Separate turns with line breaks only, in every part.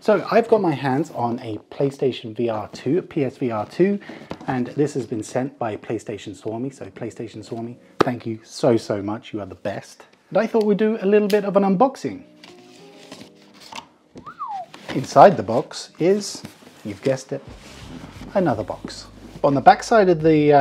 So I've got my hands on a PlayStation VR2, PSVR2, and this has been sent by PlayStationSuomi. So PlayStationSuomi, thank you so much. You are the best. And I thought we'd do a little bit of an unboxing. Inside the box is, you've guessed it, another box. On the back side of the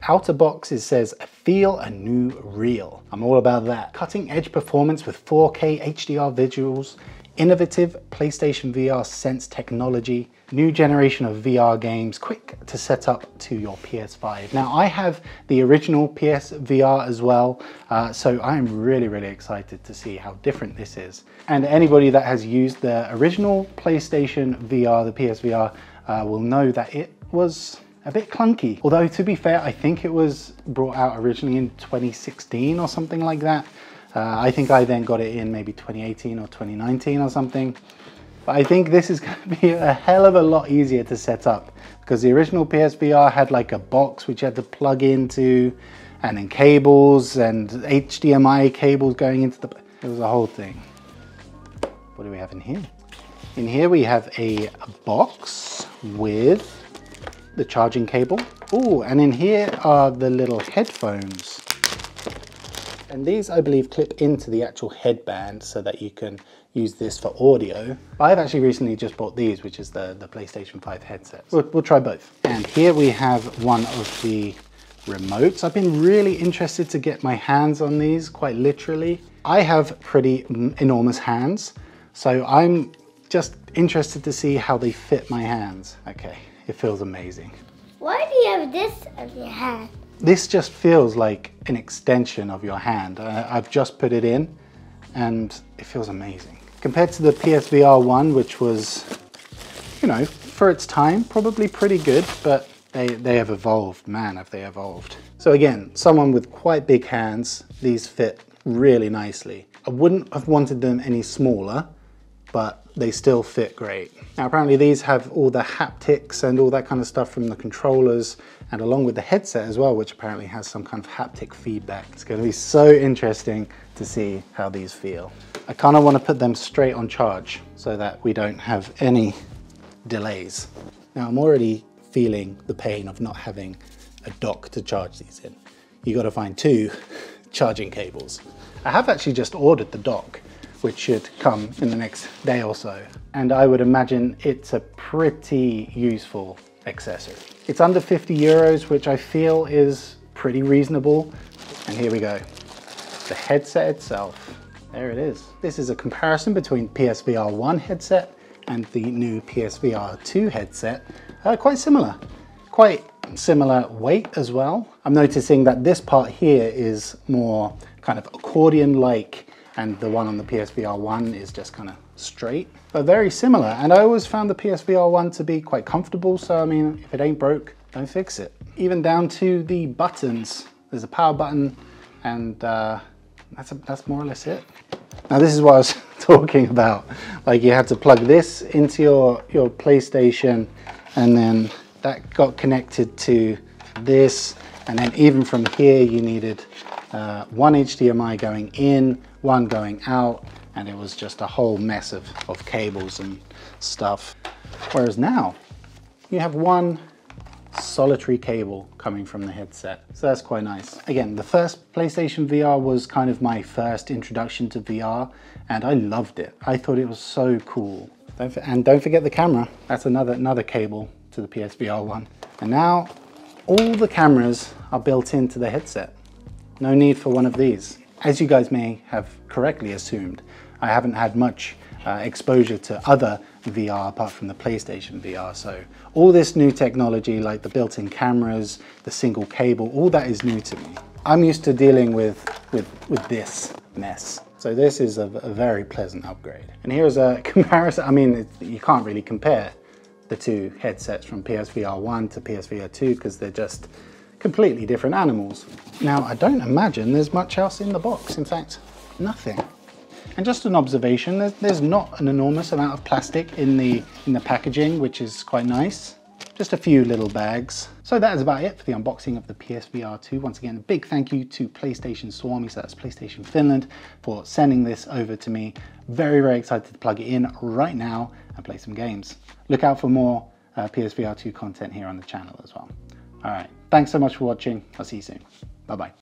outer box, it says, "Feel a new real." I'm all about that. Cutting edge performance with 4K HDR visuals, innovative PlayStation VR Sense technology, new generation of VR games, quick to set up to your PS5. Now I have the original PSVR as well, so I'm really excited to see how different this is. And anybody that has used the original PlayStation VR, the PSVR, will know that it was a bit clunky. Although to be fair, I think it was brought out originally in 2016 or something like that. I think I then got it in maybe 2018 or 2019 or something. But I think this is going to be a hell of a lot easier to set up, because the original PSVR had like a box which you had to plug into, and then cables and HDMI cables going into the... It was a whole thing. What do we have in here? In here we have a box with the charging cable. Oh, and in here are the little headphones. And these, I believe, clip into the actual headband so that you can use this for audio. I've actually recently just bought these, which is the PlayStation 5 headsets. We'll try both. And here we have one of the remotes. I've been really interested to get my hands on these, quite literally. I have pretty enormous hands, so I'm just interested to see how they fit my hands. Okay, it feels amazing.
Why do you have this on your hand?
This just feels like an extension of your hand. I've just put it in and it feels amazing. Compared to the PSVR 1, which was, you know, for its time, probably pretty good, but they have evolved. Man, have they evolved. So again, someone with quite big hands, these fit really nicely. I wouldn't have wanted them any smaller, but they still fit great. Now apparently these have all the haptics and all that kind of stuff from the controllers, and along with the headset as well, which apparently has some kind of haptic feedback. It's going to be so interesting to see how these feel. I kind of want to put them straight on charge so that we don't have any delays. Now I'm already feeling the pain of not having a dock to charge these in. You got to find two charging cables. I have actually just ordered the dock, which should come in the next day or so. And I would imagine it's a pretty useful accessory. It's under 50 euros, which I feel is pretty reasonable. And here we go. The headset itself, there it is. This is a comparison between PSVR 1 headset and the new PSVR 2 headset. Quite similar weight as well. I'm noticing that this part here is more kind of accordion-like, and the one on the PSVR 1 is just kind of straight, but very similar. And I always found the PSVR 1 to be quite comfortable, so I mean, if it ain't broke, don't fix it. Even down to the buttons. There's a power button, and that's more or less it. Now this is what I was talking about. Like, you had to plug this into your PlayStation, and then that got connected to this, and then even from here you needed one HDMI going in, one going out, and it was just a whole mess of cables and stuff. Whereas now you have one solitary cable coming from the headset, so that's quite nice. Again, the first PlayStation VR was kind of my first introduction to VR, and I loved it. I thought it was so cool. And don't forget the camera. That's another cable to the PSVR 1. And now all the cameras are built into the headset. No need for one of these. As you guys may have correctly assumed, I haven't had much exposure to other VR apart from the PlayStation VR, so all this new technology, like the built-in cameras, the single cable, all that is new to me. I'm used to dealing with this mess. So this is a very pleasant upgrade. And here's a comparison. I mean, you can't really compare the two headsets from PSVR 1 to PSVR 2 because they're just completely different animals. Now, I don't imagine there's much else in the box. In fact, nothing. And just an observation, there's not an enormous amount of plastic in the packaging, which is quite nice. just a few little bags. So that is about it for the unboxing of the PSVR 2. Once again, a big thank you to PlayStationSuomi, so that's PlayStation Finland, for sending this over to me. Very, very excited to plug it in right now and play some games. Look out for more PSVR 2 content here on the channel as well. All right, thanks so much for watching. I'll see you soon. Bye-bye.